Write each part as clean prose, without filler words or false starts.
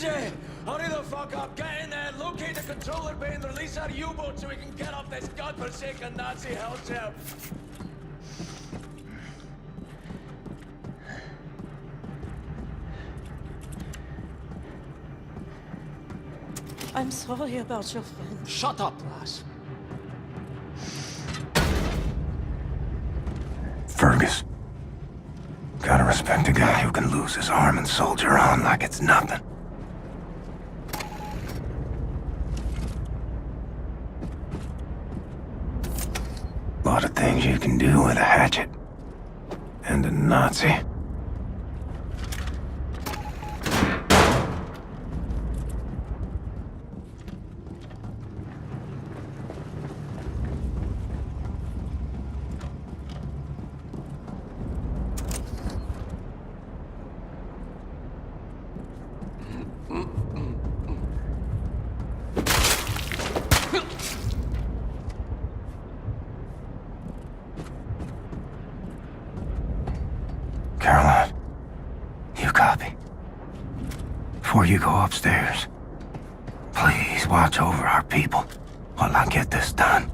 DJ, hurry the fuck up, get in there, locate the controller bay and release our U-boat so we can get off this godforsaken Nazi hellship. I'm sorry about your friend. Shut up, lass. Fergus. Gotta respect a guy who can lose his arm and soldier on like it's nothing. Lot of things you can do with a hatchet. And a Nazi. Caroline, you copy? Before you go upstairs, please watch over our people while I get this done.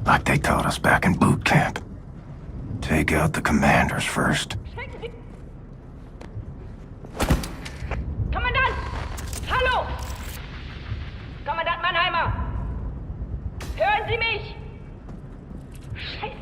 Like they taught us back in boot camp. Take out the commanders first. Kommandant! Hallo! Kommandant Mannheimer! Hören Sie mich? Scheiße!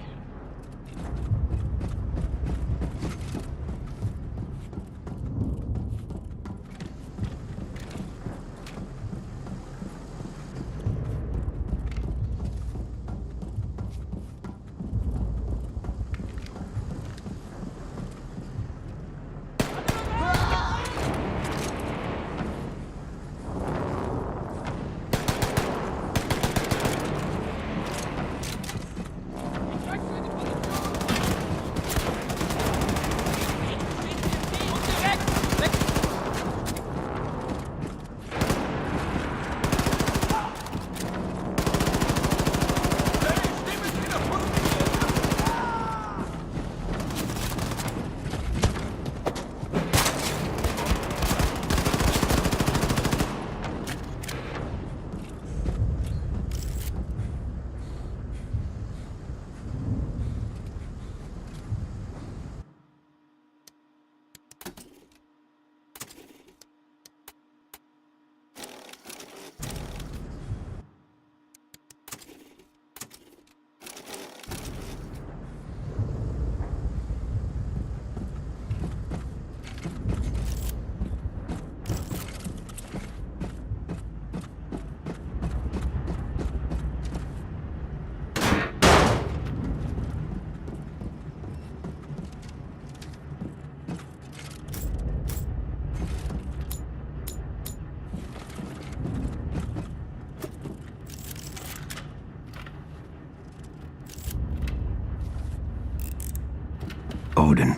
Odin.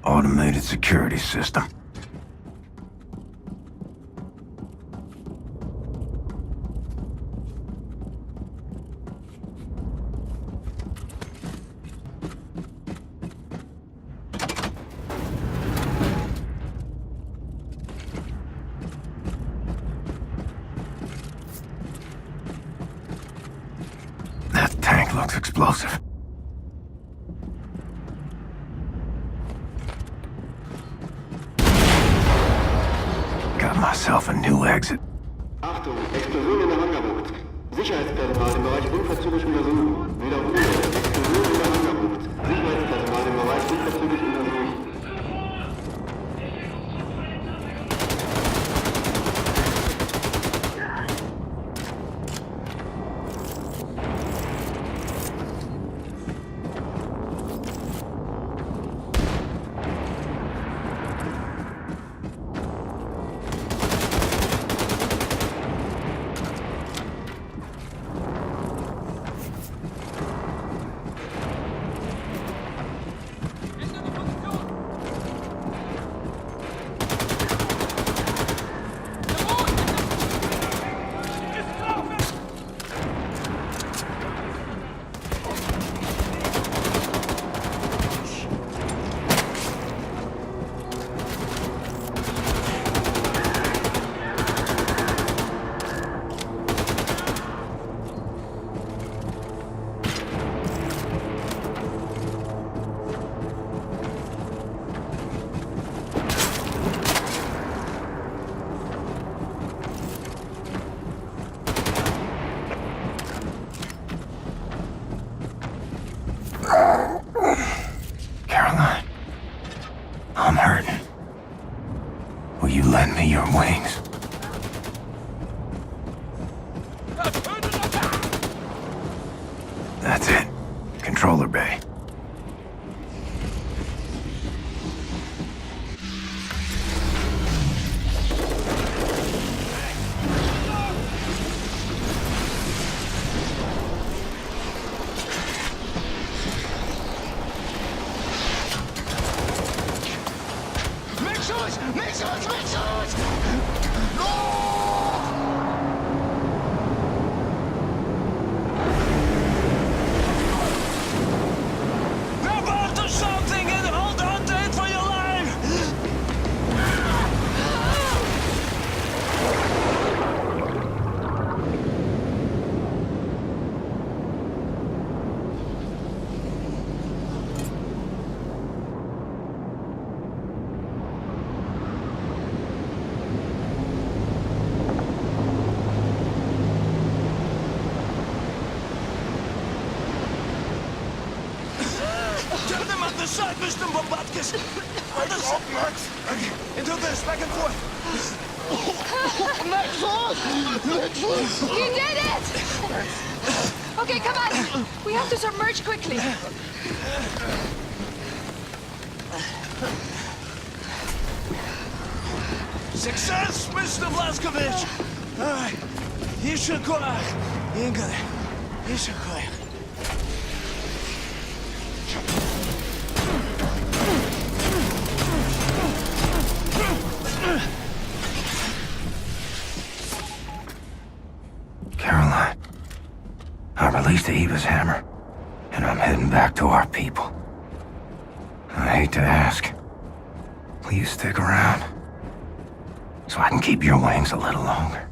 Automated security system. That tank looks explosive. Got myself a new exit. Achtung, Explosion in der Hangarbucht. Sicherheitspersonal im Bereich unverzüglich untersuchen. Wiederhole, Explosion in der Hangarbucht. Sicherheitspersonal im Bereich unverzüglich untersuchen. side, Mr. Bobatkis! Other side! Max! Into this, back and forth! Max, You did it! Okay, come on. We have to submerge quickly. Success, Mr. Blazkowicz! Alright, еще кое. Игорь, еще кое. Caroline, I released the Eva's hammer, and I'm heading back to our people. I hate to ask. Will you stick around? So I can keep your wings a little longer.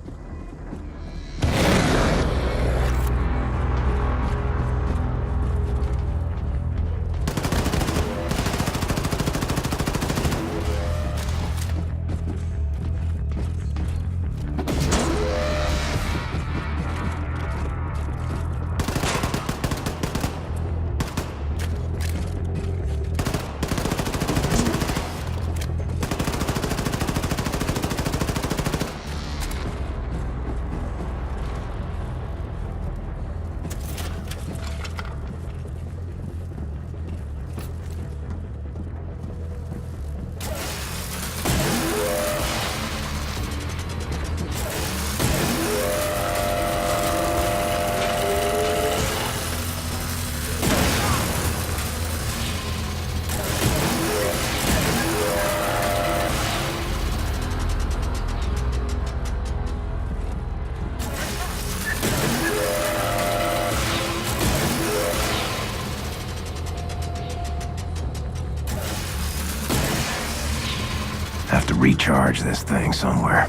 Have to recharge this thing somewhere.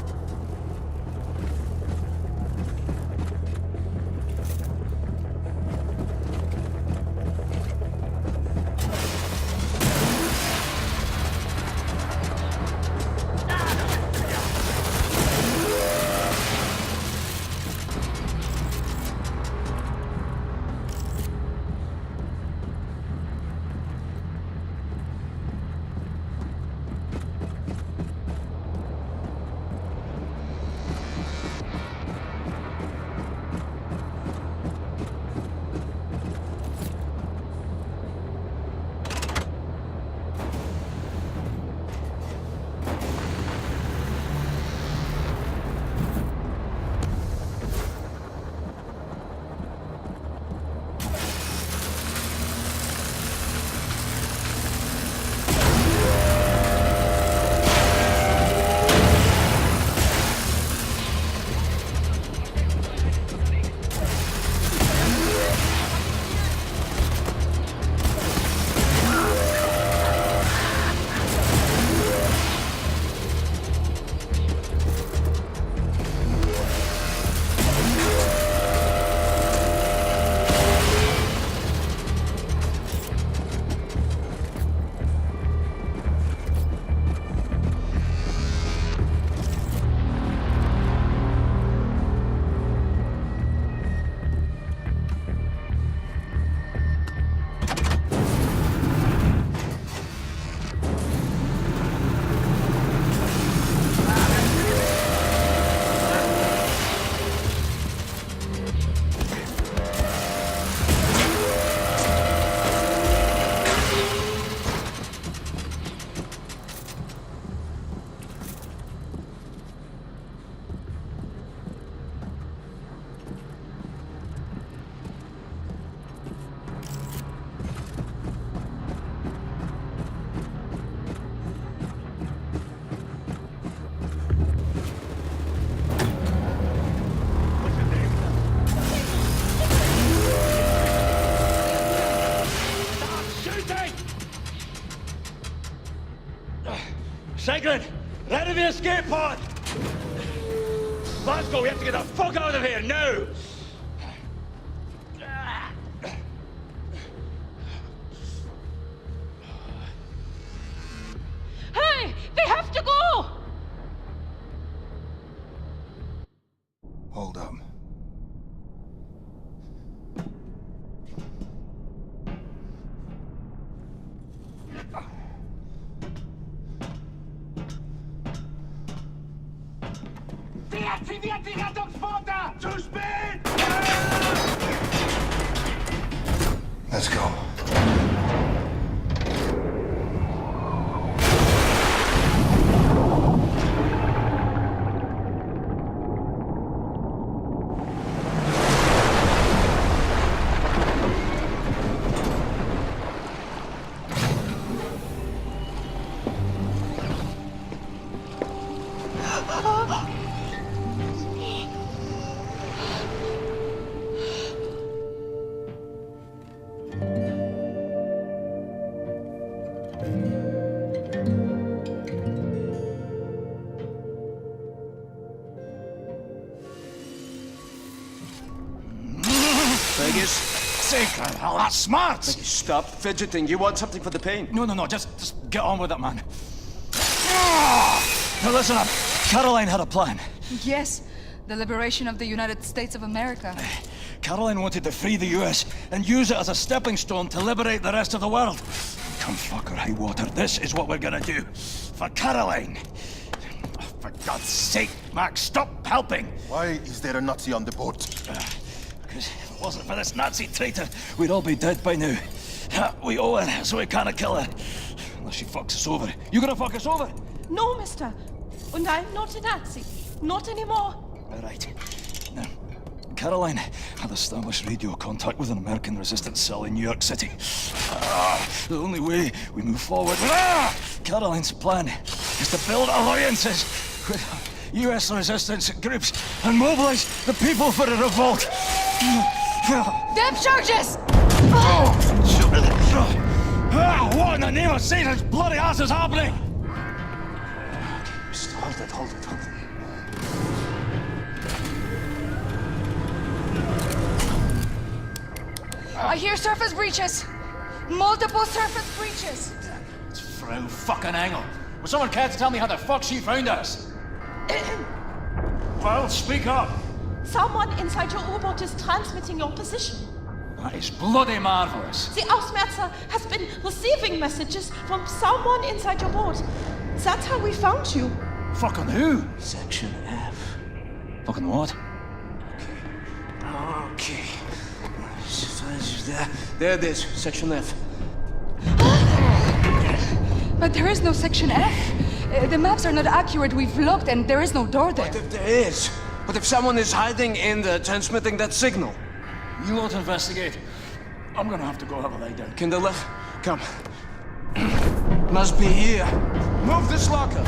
Sigrid, ready the escape pod! Glasgow, we have to get the fuck out of here, now! Hey, we have to go! Hold up. Deaktiviert die Rettungsboote! Zu spät! Let's go. Vegas, Sake, hell, that's smart! stop fidgeting. You want something for the pain? No, just get on with it, man. Now listen up. Caroline had a plan. Yes, the liberation of the United States of America. Caroline wanted to free the US and use it as a stepping stone to liberate the rest of the world. Come fuck or high water, this is what we're gonna do. For Caroline. Oh, for God's sake, Max, stop helping! Why is there a Nazi on the boat? Because if it wasn't for this Nazi traitor, we'd all be dead by now. We owe her, so we can't kill her. Unless she fucks us over. You gonna fuck us over? No, mister. And I'm not a Nazi. Not anymore. All right. Now, Caroline had established radio contact with an American resistance cell in New York City. The only way we move forward... Caroline's plan is to build alliances with US resistance groups and mobilize the people for a revolt. Depth charges! What in the name of Satan's bloody ass is happening? Hold it. I hear surface breaches. Multiple surface breaches. It's Frau fucking Engel. Would someone care to tell me how the fuck she found us? Well, speak up. Someone inside your U-boat is transmitting your position. That is bloody marvelous. The Ausmerzer has been receiving messages from someone inside your boat. That's how we found you. Fucking who? Section F. Fucking what? Okay. There it is, Section F. But there is no Section F. The maps are not accurate. We've looked and there is no door there. What if there is? What if someone is hiding in there, transmitting that signal? You won't investigate. I'm gonna have to go have a lie down. Kindle, come. Must be here. Move this locker.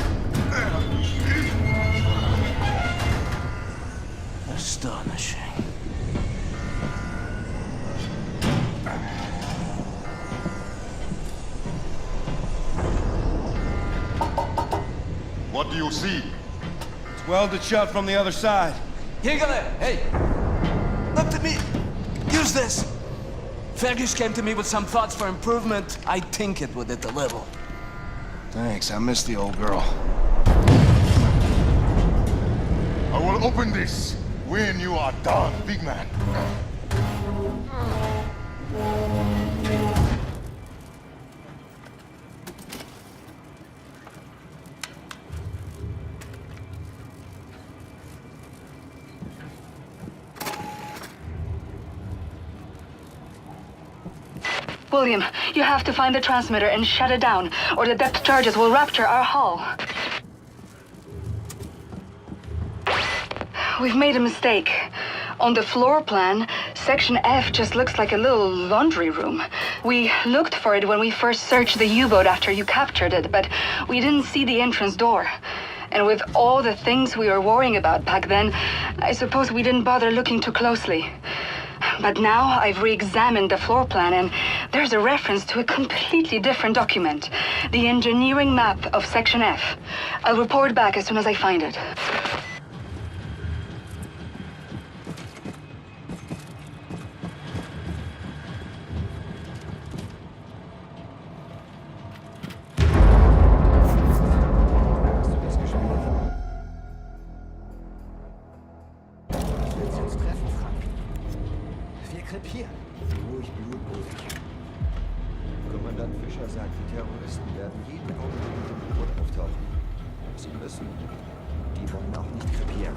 Astonishing. What do you see? It's welded shut from the other side. Hegele, hey! Look at me! Use this! Fergus came to me with some thoughts for improvement. I tinkered with it a little. Thanks, I miss the old girl. I will open this when you are done, big man. William, you have to find the transmitter and shut it down, or the depth charges will rupture our hull. We've made a mistake. On the floor plan, Section F just looks like a little laundry room. We looked for it when we first searched the U-boat after you captured it, but we didn't see the entrance door. And with all the things we were worrying about back then, I suppose we didn't bother looking too closely. But now I've re-examined the floor plan and there's a reference to a completely different document. The engineering map of Section F. I'll report back as soon as I find it. Krepieren. Ruhig, blutruhig. Kommandant Fischer sagt, die Terroristen werden jeden Augenblick mit dem U-Boot auftauchen. Sie müssen. Die wollen auch nicht krepieren.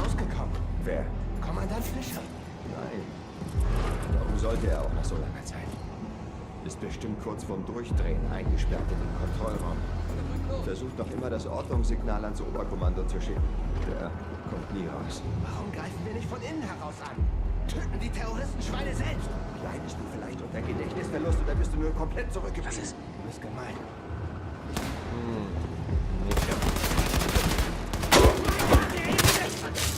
rausgekommen. Wer? Kommandant Fischer. Nein. Warum sollte er auch nach so langer Zeit? Ist bestimmt kurz vorm Durchdrehen eingesperrt in den Kontrollraum. Versucht noch immer das Ordnungssignal ans Oberkommando zu schicken. Der kommt nie raus. Warum greifen wir nicht von innen heraus an? Töten die Terroristenschweine selbst! Leidest du vielleicht unter Gedächtnisverlust oder bist du nur komplett zurückgeblieben? Das ist... Du bist gemein.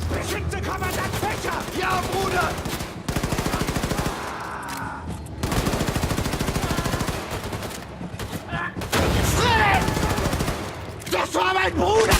Beschütze Kommandant Fischer! Ja, Bruder! Das war mein Bruder!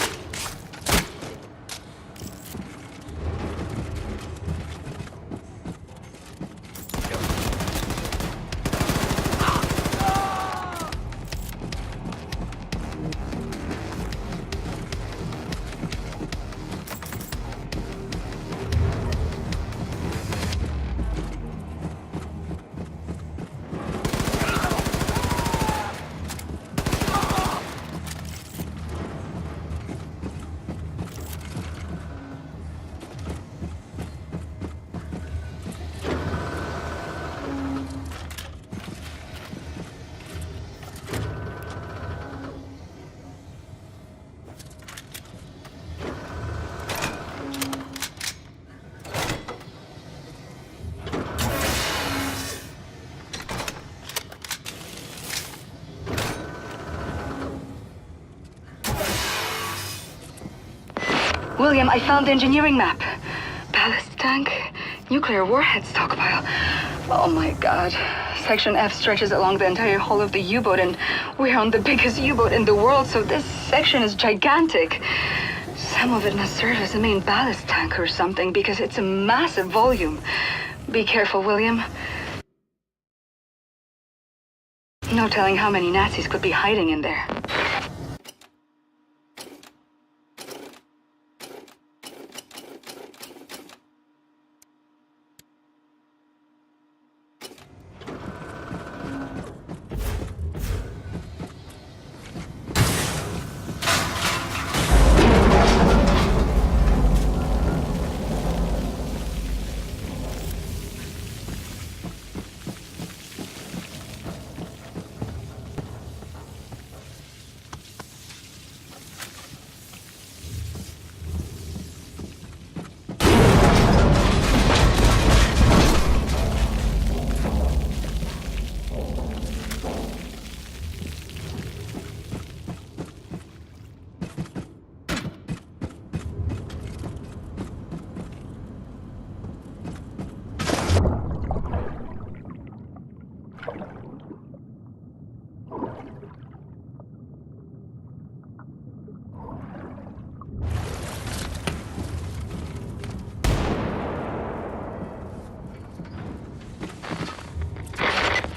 William, I found the engineering map. Ballast tank, nuclear warhead stockpile. Oh my god. Section F stretches along the entire hull of the U-boat, and we're on the biggest U-boat in the world, so this section is gigantic. Some of it must serve as a main ballast tank or something, because it's a massive volume. Be careful, William. No telling how many Nazis could be hiding in there.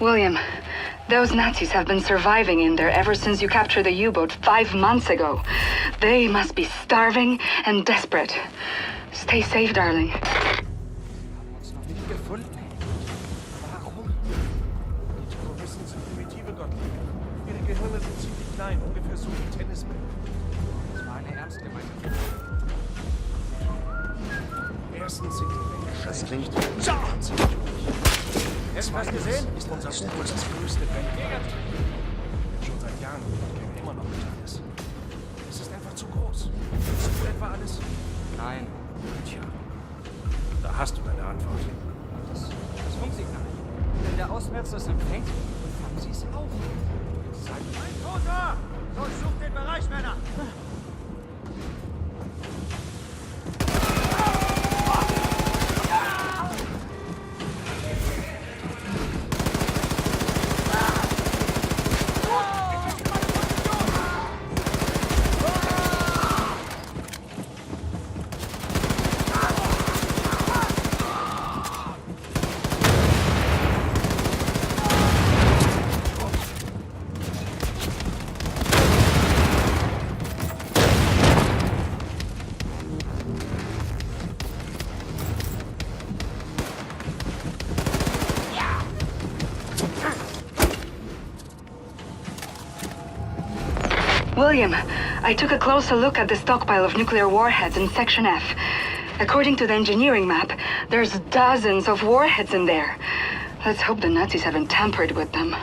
William, those Nazis have been surviving in there ever since you captured the U-boat 5 months ago. They must be starving and desperate. Stay safe, darling. Wir haben uns noch nicht gefunden. Warum? Die Terroristen sind primitive Gottliebe. Ihre Gehirne sind ziemlich klein, ungefähr so wie Tennisbälle. Das war eine ernst gemeinte Frage. Erstens sind die Wände Das klingt... wahnsinnig ruhig. Was gesehen? Ist unser U-Boot das größte Weltweit. Schon seit Jahren kennen wir immer noch nicht alles. Es ist einfach zu groß. Willst du etwa alles? Nein. Tja, da hast du deine Antwort. Das Funksignal. Wenn der Auswärts das empfängt, fangen Sie es auf. Sag Ein Toter! Durchsucht den Bereich, Männer! William, I took a closer look at the stockpile of nuclear warheads in Section F. According to the engineering map, there's dozens of warheads in there. Let's hope the Nazis haven't tampered with them.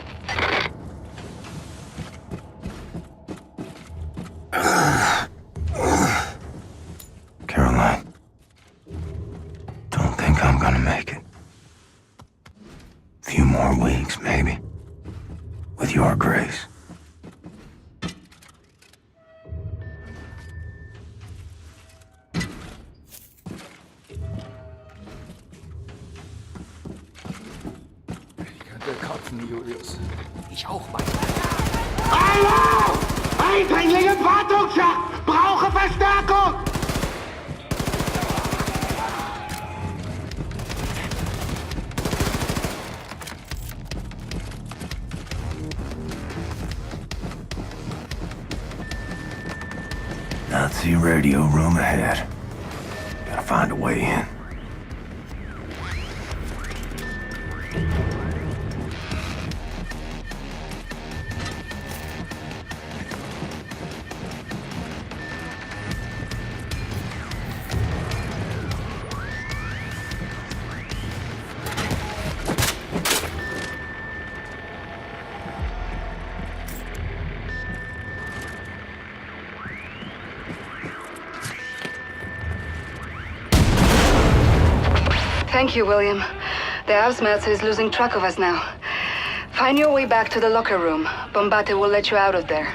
Caroline, don't think I'm gonna make it. Few more weeks, maybe. With your grace. Ich könnte kotzen, Julius. Ich auch mal. Hallo! Eindringling im Wartungsschacht! Brauche Verstärkung! Nazi radio room ahead. Gotta find a way in. Thank you, William. The Ausmelzer is losing track of us now. Find your way back to the locker room. Bombate will let you out of there.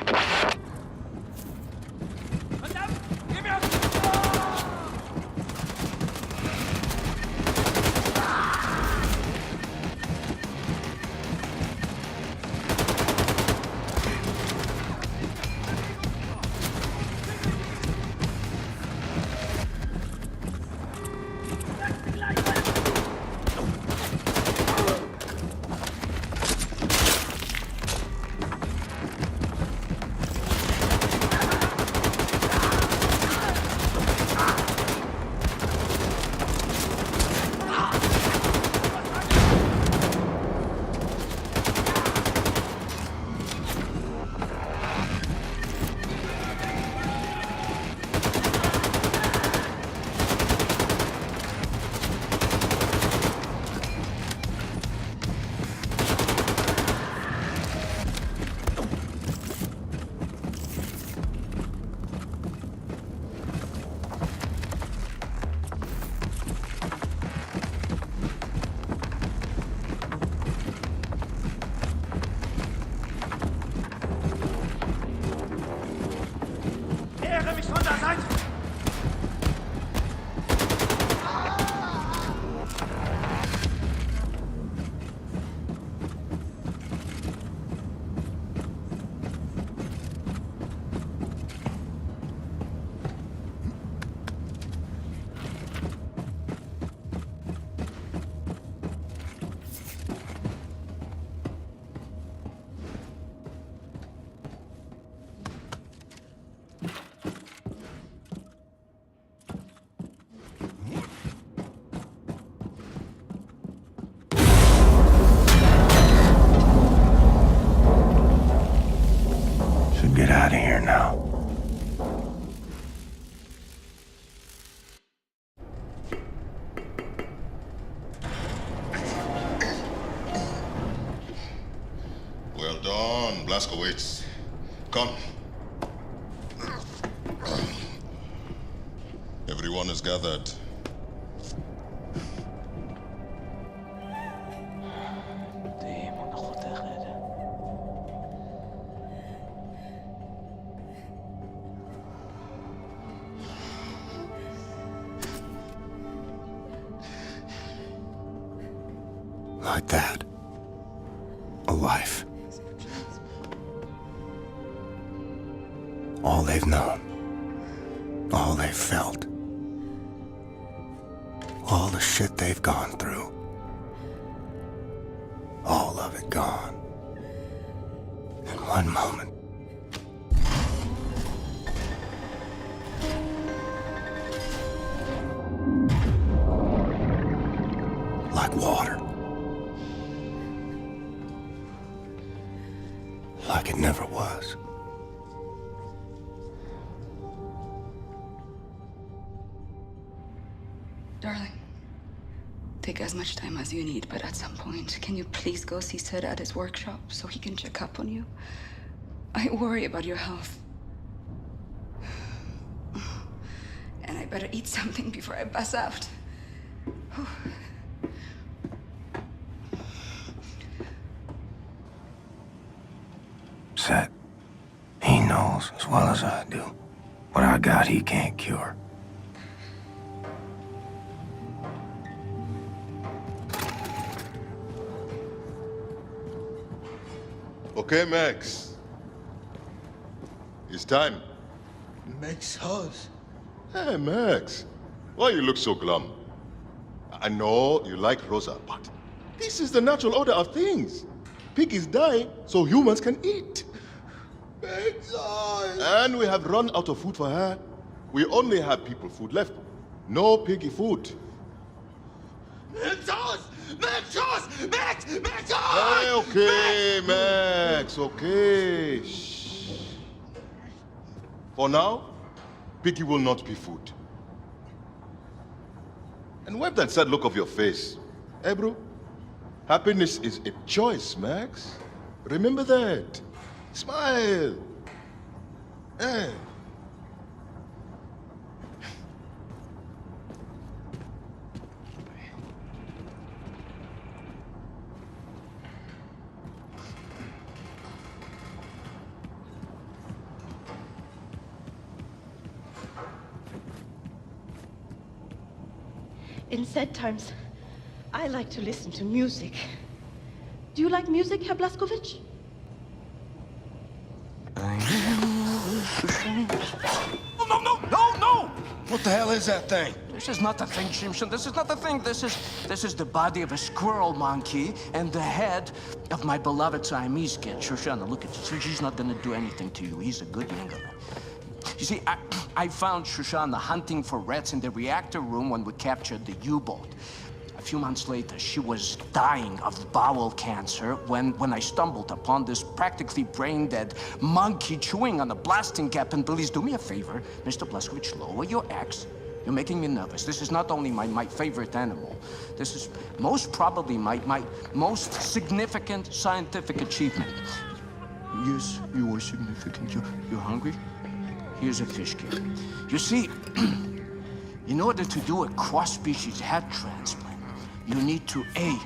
Get out of here now. Well done, Blazkowicz. Come. Everyone is gathered. Like that. A life. All they've known. All they've felt. All the shit they've gone through. All of it gone. In one moment. Like water. Like it never was. Darling, take as much time as you need, but at some point, can you please go see Sid at his workshop so he can check up on you? I worry about your health. And I better eat something before I pass out. Sid, he knows as well as I do. What I got, he can't cure. Okay, Max. It's time. Max Haus. Hey, Max. Why you look so glum? I know you like Rosa, but this is the natural order of things. Piggies die so humans can eat. Max Haus. And we have run out of food for her. We only have people food left. No piggy food. Max Haus! Max Haus! Max Haus! Hey, okay, Max, okay. Shh. For now, piggy will not be food. And wipe that sad look off your face. Hey, bro. Happiness is a choice, Max. Remember that. Smile. Hey. In sad times, I like to listen to music. Do you like music, Herr Blazkowicz? No! What the hell is that thing? This is not the thing, Shimshon. This is not the thing. This is the body of a squirrel monkey and the head of my beloved Siamese kid. Shoshana, look at this. He's not gonna do anything to you. He's a good Yingler. You see, I found Shoshana hunting for rats in the reactor room when we captured the U-boat. A few months later, she was dying of bowel cancer when I stumbled upon this practically brain-dead monkey chewing on a blasting cap. And please do me a favor, Mr. Blazkowicz, lower your axe. You're making me nervous. This is not only my favorite animal. This is most probably my most significant scientific achievement. Yes, you are significant. You're hungry? Here's a fish cake. You see, in order to do a cross-species head transplant, you need to A,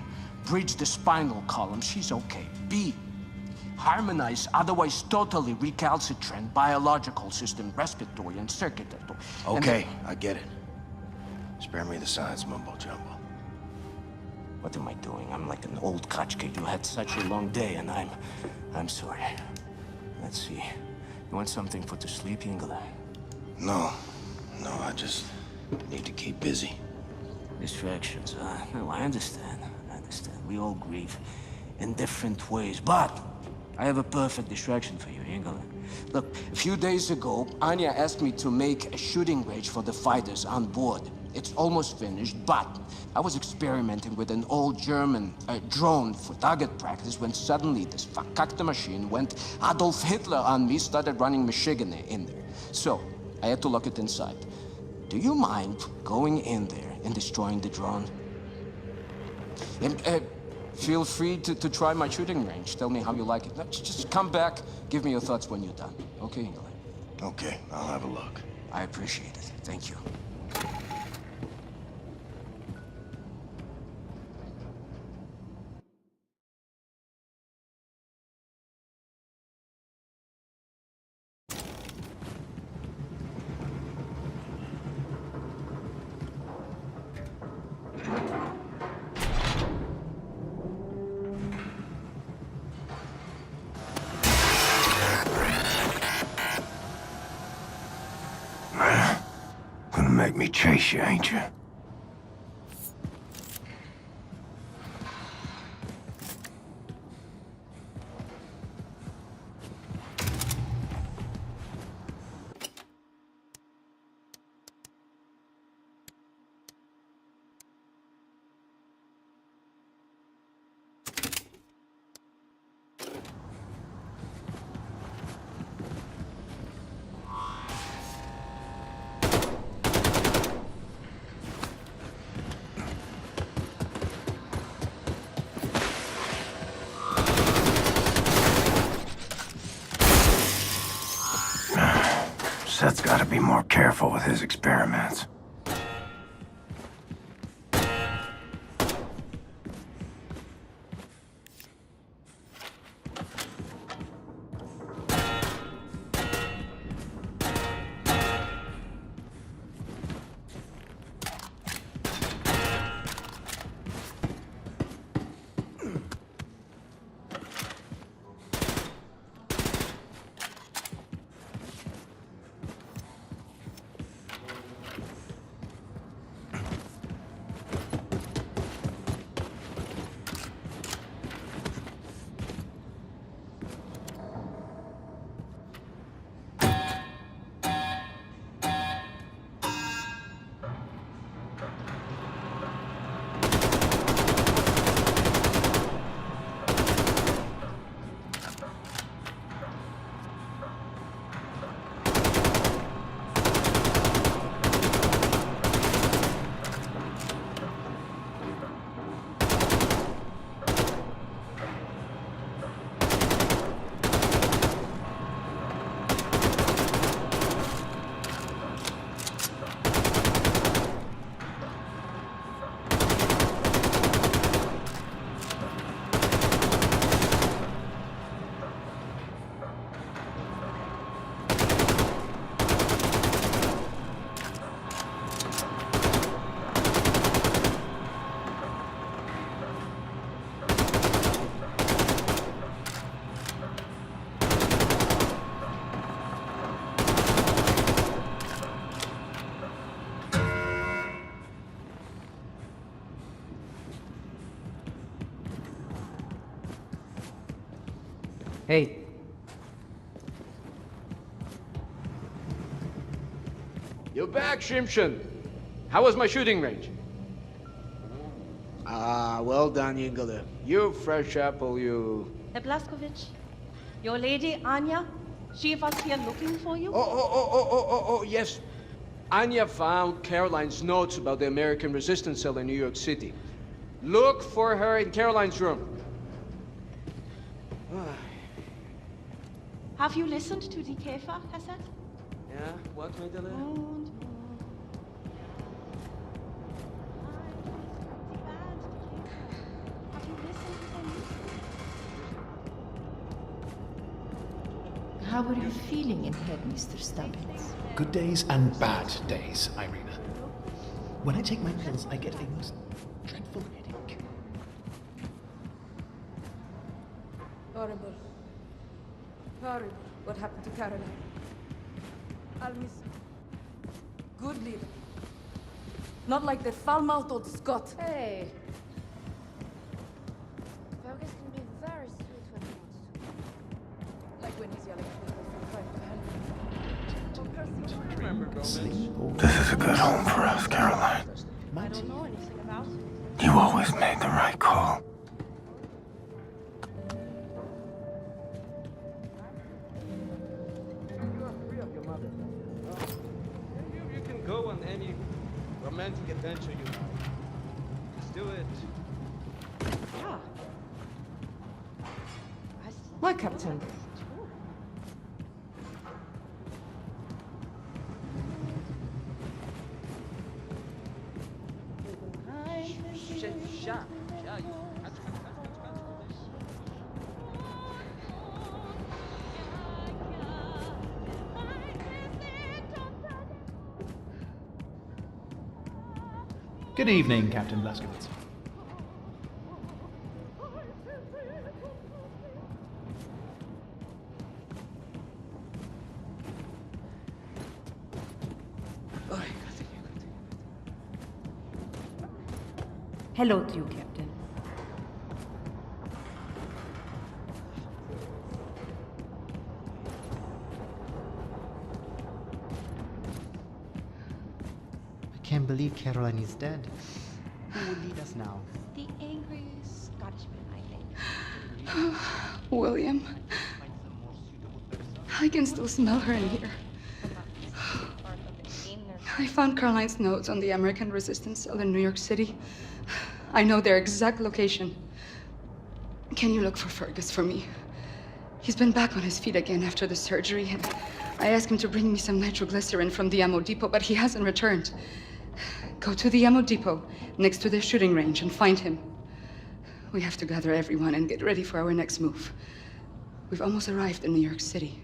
bridge the spinal column. She's okay. B, harmonize otherwise totally recalcitrant biological system, respiratory and circulatory. Okay, I get it. Spare me the science mumbo-jumbo. What am I doing? I'm like an old kachka. You had such a long day, and I'm sorry. Let's see. You want something for to sleep, Ingela? No, I just need to keep busy. Distractions, no, I understand. We all grieve in different ways, but I have a perfect distraction for you, Ingela. Look, a few days ago, Anya asked me to make a shooting range for the fighters on board. It's almost finished, but I was experimenting with an old German drone for target practice when suddenly this verkackte machine went Adolf Hitler on me, started running Michigan in there. So, I had to lock it inside. Do you mind going in there and destroying the drone? And feel free to try my shooting range. Tell me how you like it. No, just come back, give me your thoughts when you're done. Okay, Ingela? Okay, I'll have a look. I appreciate it. Thank you. Gonna make me chase you, ain't you? Seth's gotta be more careful with his experiments. Hey. You're back, Shimshon. How was my shooting range? Ah, well done, Yingler. You fresh apple, you... Herr Blazkowicz, your lady, Anya, she was here looking for you? Oh, yes. Anya found Caroline's notes about the American resistance cell in New York City. Look for her in Caroline's room. Have you listened to the Käfer cassette? Yeah, what, Mädele? Have you listened to their music? How are you feeling in head, Mr. Stubbins? Good days and bad days, Irina. When I take my pills, I get a most dreadful headache. Horrible. Horrible. What happened to Caroline? I'll miss her. Good leader. Not like the foul-mouthed old Scot. Hey. Fergus can be very sweet when he wants to. Like when he's yelling at people from trying to help. This is a good home for us, Caroline. I don't know anything about it. You always made the right call. You can go on any romantic adventure you like. Just do it. Yeah. My captain. Good evening, Captain Blazkowicz. Hello to you, Captain. I can't believe Caroline is dead. Who will lead us now? The angry Scotsman, I think. William. I can still smell her in here. I found Caroline's notes on the American resistance cell in New York City. I know their exact location. Can you look for Fergus for me? He's been back on his feet again after the surgery, and I asked him to bring me some nitroglycerin from the ammo depot, but he hasn't returned. Go to the ammo depot, next to the shooting range, and find him. We have to gather everyone and get ready for our next move. We've almost arrived in New York City.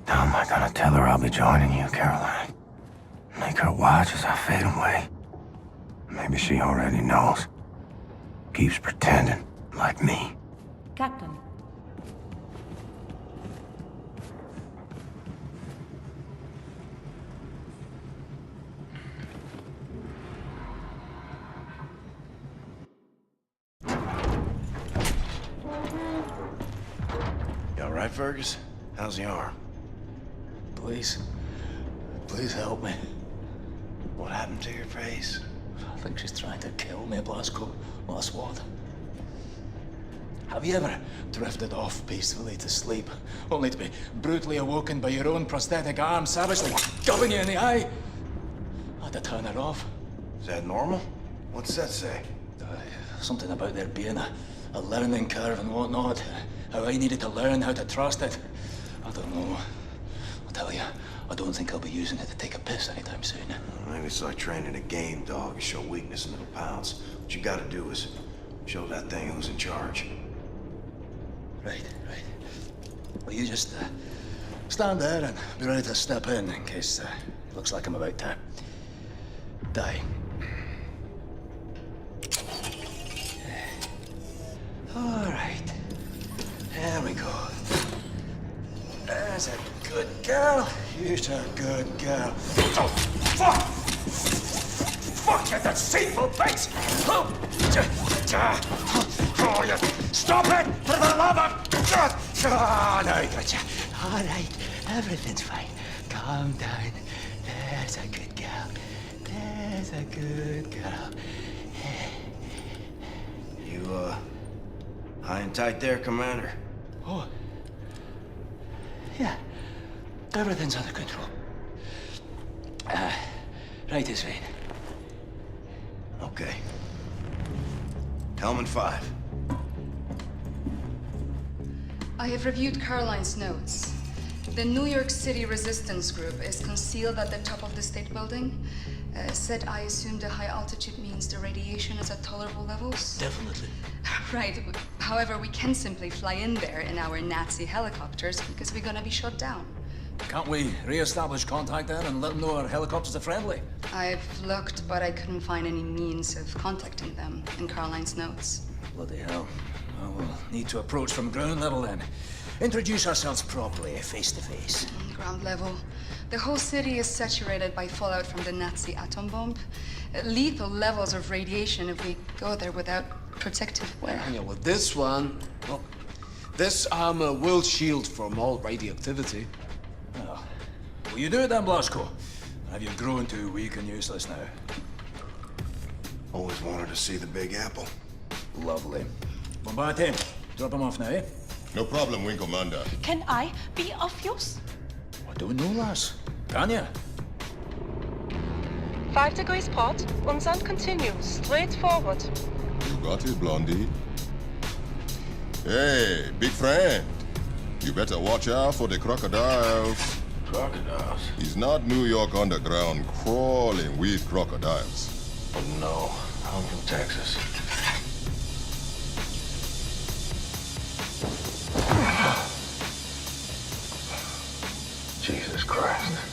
How am I gonna tell her I'll be joining you, Caroline? Make her watch as I fade away. Maybe she already knows. Keeps pretending, like me. Captain. You all right, Fergus? How's the arm? Please help me. What happened to your face? I think she's trying to kill me, Blasco. Last what? Have you ever drifted off peacefully to sleep, only to be brutally awoken by your own prosthetic arm savagely gubbing you in the eye? I had to turn it off. Is that normal? What's that say? Something about there being a learning curve and whatnot. How I needed to learn how to trust it. I don't know. I'll tell you, I don't think I'll be using it to take a piss anytime soon. Maybe it's like training a game dog. You show weakness in little pounds. What you gotta do is show that thing who's in charge. Right. Well, you just stand there and be ready to step in case it looks like I'm about to die. All right. There we go. There's a good girl. You're a good girl. Oh, fuck! Fuck, you deceitful bitch! Oh, you stop it! For the love of God! Oh, no, I got you. All right, everything's fine. Calm down. There's a good girl. There's a good girl. You, high and tight there, Commander? Oh. Yeah. Everything's under control. Right this way. Okay. Helmet 5. I have reviewed Caroline's notes. The New York City Resistance Group is concealed at the top of the state building. Said I assume the high altitude means the radiation is at tolerable levels? Definitely. Right. However, we can simply fly in there in our Nazi helicopters because we're gonna be shot down. Can't we re-establish contact then and let them know our helicopters are friendly? I've looked, but I couldn't find any means of contacting them in Caroline's notes. Bloody hell. Well, we'll need to approach from ground level then. Introduce ourselves properly, face to face. Ground level. The whole city is saturated by fallout from the Nazi atom bomb. Lethal levels of radiation if we go there without protective wear. Yeah, well, this armor will shield from all radioactivity. Oh. Will you do it then, Blasco? Have you grown too weak and useless now? Always wanted to see the Big Apple. Lovely. Bombate, drop him off now, eh? No problem, Wing Commander. Can I be of use? I don't know, lass. Can ya? 5 degrees port, and then continue straight forward. You got it, Blondie. Hey, big friend. You better watch out for the crocodiles. Crocodiles? It's not New York underground crawling with crocodiles. Oh, no. I'm from Texas. Jesus Christ.